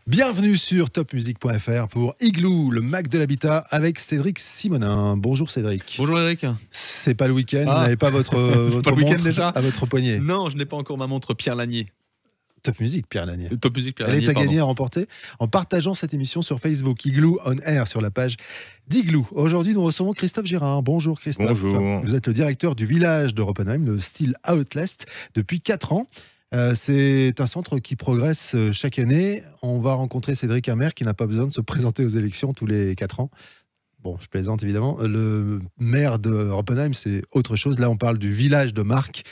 Bienvenue sur topmusic.fr pour Igloo, le Mac de l'habitat avec Cédric Simonin. Bonjour Cédric. Bonjour Eric. C'est pas le week-end, vous Ah. n'avez pas votre, C'est votre pas le week-end montre déjà à votre poignet. Non, je n'ai pas encore ma montre Pierre Lanier. Top Music, Pierre Lanier. Top Music Pierre Elle Lanier, est à pardon. gagner, à remporter en partageant cette émission sur Facebook, Igloo on Air, sur la page d'Igloo. Aujourd'hui, nous recevons Christophe Girard. Bonjour Christophe. Bonjour. Vous êtes le directeur du village de Roppenheim, le style Outlast, depuis 4 ans. C'est un centre qui progresse chaque année. On va rencontrer Cédric Hammer qui n'a pas besoin de se présenter aux élections tous les 4 ans. Bon, je plaisante évidemment. Le maire de Roppenheim, c'est autre chose. Là, on parle du village de marque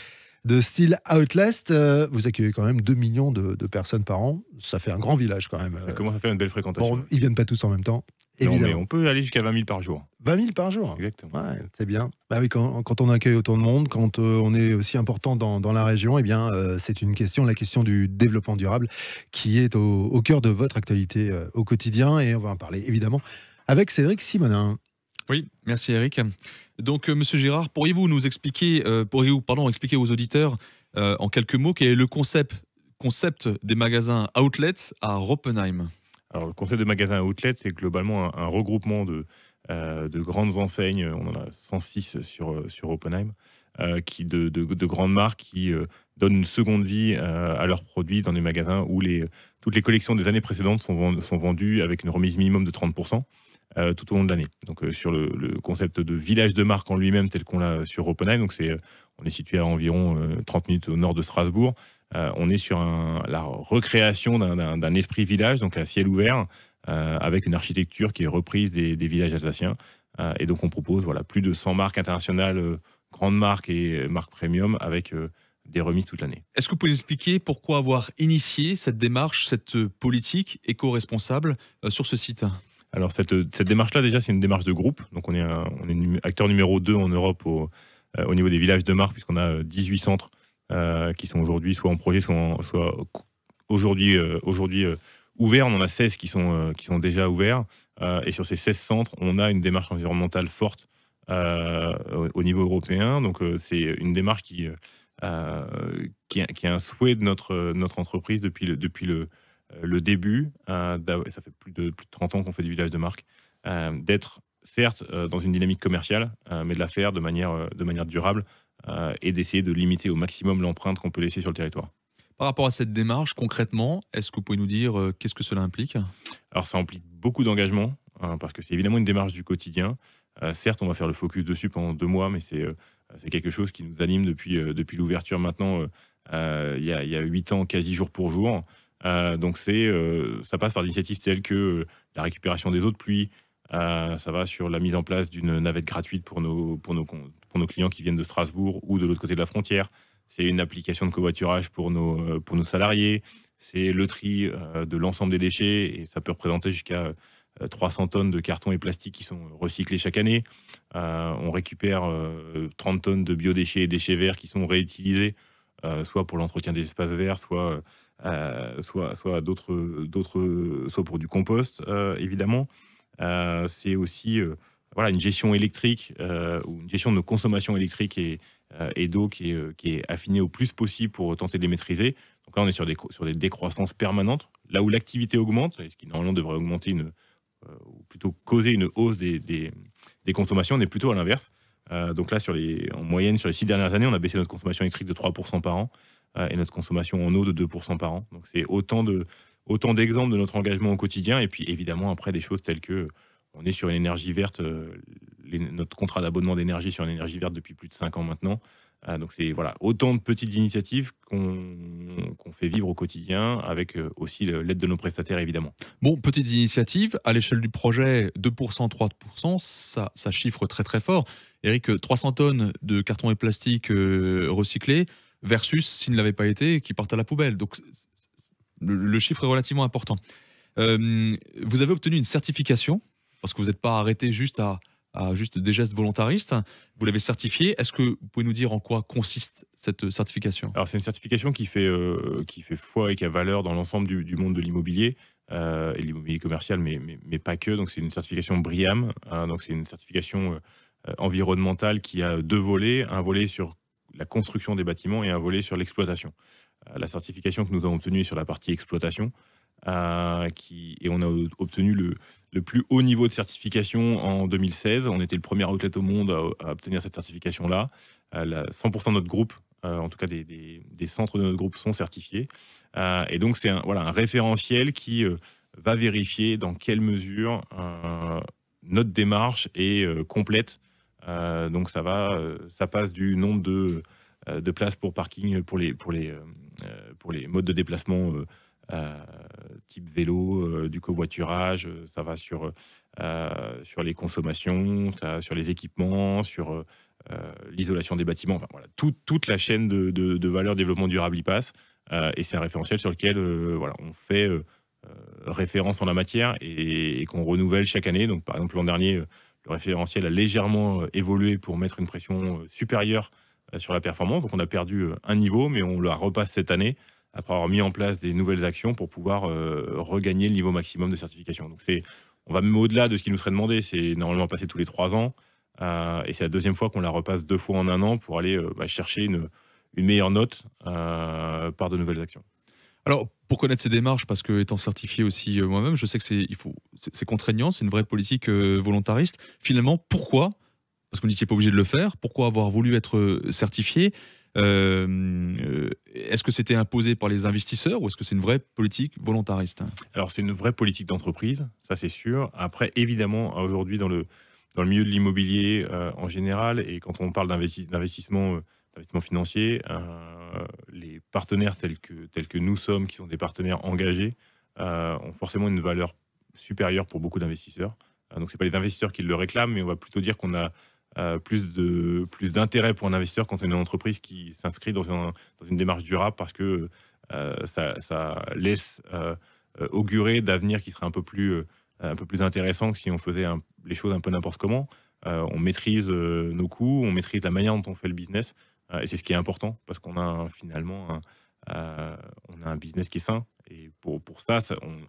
de style Outlast. Vous accueillez quand même 2 millions de personnes par an. Ça fait un grand village quand même. Ça commence à faire une belle fréquentation. Bon, ils viennent pas tous en même temps. Non, Évidemment. mais on peut aller jusqu'à 20 000 par jour. 20 000 par jour. Exactement. Ouais, c'est bien. Bah oui, quand on accueille autant de monde, quand on est aussi important dans la région, eh bien, c'est une question, la question du développement durable, qui est au cœur de votre actualité au quotidien. Et on va en parler évidemment avec Cédric Simonin. Oui, merci Eric. Donc, Monsieur Girard, pourriez-vous nous expliquer, expliquer aux auditeurs en quelques mots quel est le concept des magasins outlets à Roppenheim? Alors, le concept de magasin outlet, c'est globalement un regroupement de grandes enseignes. On en a 106 sur Oppenheim, de grandes marques qui donnent une seconde vie à leurs produits dans des magasins où toutes les collections des années précédentes sont vendues avec une remise minimum de 30%. Tout au long de l'année. Donc sur le concept de village de marque en lui-même tel qu'on l'a sur Oppenheim, donc on est situé à environ 30 minutes au nord de Strasbourg. On est sur la recréation d'un esprit village, donc à ciel ouvert, avec une architecture qui est reprise des villages alsaciens. Et donc on propose plus de 100 marques internationales, grandes marques et marques premium, avec des remises toute l'année. Est-ce que vous pouvez expliquer pourquoi avoir initié cette démarche, cette politique éco-responsable sur ce site? Alors cette démarche-là, déjà, c'est une démarche de groupe. Donc on est acteur numéro 2 en Europe au niveau des villages de marque, puisqu'on a 18 centres qui sont aujourd'hui soit en projet, soit aujourd'hui ouverts. On en a 16 qui sont déjà ouverts. Et sur ces 16 centres, on a une démarche environnementale forte au niveau européen. Donc c'est une démarche qui est un souhait de notre entreprise depuis le début. Ça fait plus de 30 ans qu'on fait du village de marque, d'être certes dans une dynamique commerciale, mais de la faire de manière durable et d'essayer de limiter au maximum l'empreinte qu'on peut laisser sur le territoire. Par rapport à cette démarche, concrètement, est-ce que vous pouvez nous dire qu'est-ce que cela implique? Alors ça implique beaucoup d'engagement, parce que c'est évidemment une démarche du quotidien. Certes, on va faire le focus dessus pendant 2 mois, mais c'est quelque chose qui nous anime depuis l'ouverture maintenant, il y a 8 ans, quasi jour pour jour. Donc ça passe par des initiatives telles que la récupération des eaux de pluie, ça va sur la mise en place d'une navette gratuite pour nos clients qui viennent de Strasbourg ou de l'autre côté de la frontière. C'est une application de covoiturage pour nos salariés. C'est le tri de l'ensemble des déchets, et ça peut représenter jusqu'à 300 tonnes de carton et plastique qui sont recyclés chaque année. On récupère 30 tonnes de biodéchets et déchets verts qui sont réutilisés, soit pour l'entretien des espaces verts, soit pour du compost, évidemment. C'est aussi une gestion électrique, ou une gestion de nos consommations électriques et d'eau qui est affinée au plus possible pour tenter de les maîtriser. Donc là, on est sur des décroissances permanentes. Là où l'activité augmente, ce qui normalement devrait augmenter ou plutôt causer une hausse des consommations, on est plutôt à l'inverse. Donc là, en moyenne, sur les 6 dernières années, on a baissé notre consommation électrique de 3% par an. Et notre consommation en eau de 2% par an. Donc c'est autant d'exemples de notre engagement au quotidien. Et puis évidemment, après, des choses telles que on est sur une énergie verte, notre contrat d'abonnement d'énergie sur une énergie verte depuis plus de 5 ans maintenant. Donc c'est autant de petites initiatives qu'on fait vivre au quotidien, avec aussi l'aide de nos prestataires, évidemment. Bon, petite initiative, à l'échelle du projet, 2%, 3%, ça chiffre très très fort. Eric, 300 tonnes de carton et plastique recyclés, versus s'il ne l'avait pas été, qui partent à la poubelle. Donc le chiffre est relativement important. Vous avez obtenu une certification, parce que vous n'êtes pas arrêté juste à juste des gestes volontaristes. Vous l'avez certifié. Est-ce que vous pouvez nous dire en quoi consiste cette certification? Alors c'est une certification qui fait foi et qui a valeur dans l'ensemble du monde de l'immobilier, et l'immobilier commercial, mais pas que. Donc c'est une certification BREEAM. Donc c'est une certification environnementale qui a 2 volets, un volet sur la construction des bâtiments et un volet sur l'exploitation. La certification que nous avons obtenue sur la partie exploitation et on a obtenu le plus haut niveau de certification en 2016. On était le premier outlet au monde à obtenir cette certification-là. 100% de notre groupe, en tout cas des centres de notre groupe, sont certifiés. Et donc, c'est un référentiel qui va vérifier dans quelle mesure notre démarche est complète. Donc, ça passe du nombre de places pour parking pour les modes de déplacement type vélo, du covoiturage, ça va sur les consommations, sur les équipements, sur l'isolation des bâtiments, enfin, voilà, toute la chaîne de valeur développement durable y passe, et c'est un référentiel sur lequel on fait référence en la matière et qu'on renouvelle chaque année. Donc, par exemple, l'an dernier, le référentiel a légèrement évolué pour mettre une pression supérieure sur la performance. Donc, on a perdu un niveau, mais on la repasse cette année après avoir mis en place des nouvelles actions pour pouvoir regagner le niveau maximum de certification. Donc, on va même au-delà de ce qui nous serait demandé. C'est normalement passé tous les 3 ans. Et c'est la deuxième fois qu'on la repasse 2 fois en 1 an pour aller chercher une meilleure note par de nouvelles actions. Alors, pour connaître ces démarches, parce que étant certifié aussi moi-même, je sais que c'est contraignant, c'est une vraie politique volontariste. Finalement, pourquoi? Parce qu'on n'était pas obligé de le faire. Pourquoi avoir voulu être certifié? Est-ce que c'était imposé par les investisseurs ou est-ce que c'est une vraie politique volontariste? Alors, c'est une vraie politique d'entreprise, ça c'est sûr. Après, évidemment, aujourd'hui, dans le milieu de l'immobilier en général, et quand on parle d'investissement financier, les partenaires tels que nous sommes, qui sont des partenaires engagés, ont forcément une valeur supérieure pour beaucoup d'investisseurs. Donc, ce n'est pas les investisseurs qui le réclament, mais on va plutôt dire qu'on a plus d'intérêt pour un investisseur quand on est une entreprise qui s'inscrit dans une démarche durable, parce que ça laisse augurer d'avenirs qui seraient un peu plus intéressants que si on faisait les choses un peu n'importe comment. On maîtrise nos coûts, on maîtrise la manière dont on fait le business, et c'est ce qui est important, parce qu'on a finalement on a un business qui est sain, et pour ça,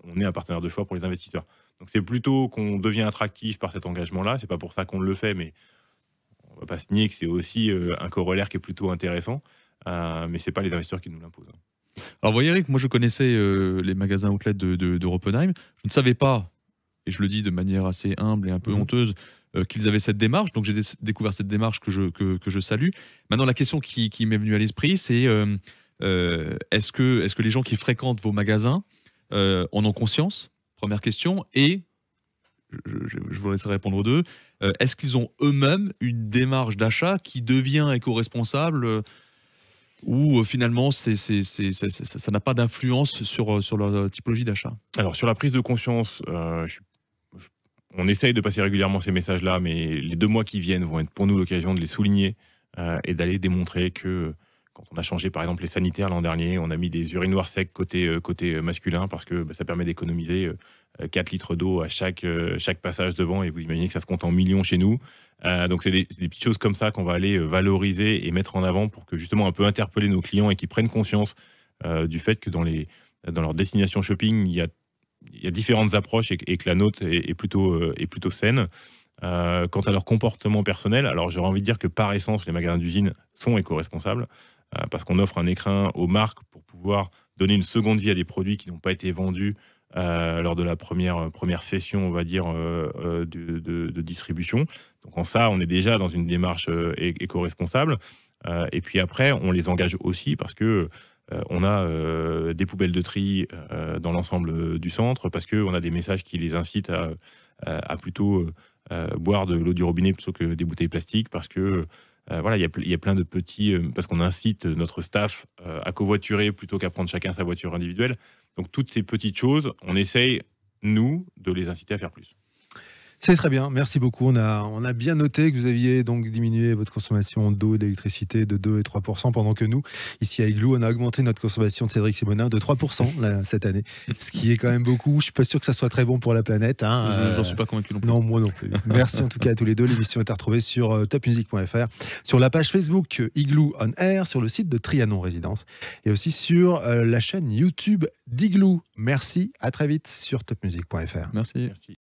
on est un partenaire de choix pour les investisseurs. Donc c'est plutôt qu'on devient attractif par cet engagement-là. C'est pas pour ça qu'on le fait, mais on va pas se nier que c'est aussi un corollaire qui est plutôt intéressant, mais c'est pas les investisseurs qui nous l'imposent. Alors, vous voyez, Eric, moi je connaissais les magasins outlet de Oppenheim. Je ne savais pas, et je le dis de manière assez humble et un peu honteuse, qu'ils avaient cette démarche. Donc j'ai découvert cette démarche que je salue. Maintenant, la question qui m'est venue à l'esprit, c'est est-ce que les gens qui fréquentent vos magasins en ont conscience? Première question. Et je vous laisserai répondre aux deux. Est-ce qu'ils ont eux-mêmes une démarche d'achat qui devient éco-responsable, ou finalement ça n'a pas d'influence sur leur typologie d'achat? Alors, sur la prise de conscience, on essaye de passer régulièrement ces messages-là, mais les 2 mois qui viennent vont être pour nous l'occasion de les souligner et d'aller démontrer que quand on a changé par exemple les sanitaires l'an dernier, on a mis des urinoirs secs côté masculin, parce que ça permet d'économiser 4 litres d'eau à chaque passage devant, et vous imaginez que ça se compte en millions chez nous. Donc c'est des petites choses comme ça qu'on va aller valoriser et mettre en avant pour que justement un peu interpeller nos clients et qu'ils prennent conscience du fait que dans leur destination shopping, il y a différentes approches, et que la nôtre est plutôt saine. Quant à leur comportement personnel, alors j'aurais envie de dire que par essence, les magasins d'usine sont éco-responsables, parce qu'on offre un écrin aux marques pour pouvoir donner une seconde vie à des produits qui n'ont pas été vendus lors de la première session, on va dire, de distribution. Donc en ça, on est déjà dans une démarche éco-responsable. Et puis après, on les engage aussi parce que on a des poubelles de tri dans l'ensemble du centre, parce qu'on a des messages qui les incitent à plutôt boire de l'eau du robinet plutôt que des bouteilles plastiques, parce que voilà, il y a plein de petits... parce qu'on incite notre staff à covoiturer plutôt qu'à prendre chacun sa voiture individuelle. Donc toutes ces petites choses, on essaye, nous, de les inciter à faire plus. C'est très bien, merci beaucoup. On a bien noté que vous aviez donc diminué votre consommation d'eau et d'électricité de 2 et 3%, pendant que nous, ici à Igloo, on a augmenté notre consommation de Cédric Simonin de 3% là, cette année, ce qui est quand même beaucoup. Je ne suis pas sûr que ça soit très bon pour la planète. J'en suis pas convaincu non plus. Non, moi non plus. Merci en tout cas à tous les deux. L'émission est à retrouver sur topmusic.fr, sur la page Facebook Igloo On Air, sur le site de Trianon Résidence, et aussi sur la chaîne YouTube d'Igloo. Merci, à très vite sur topmusic.fr. Merci. Merci.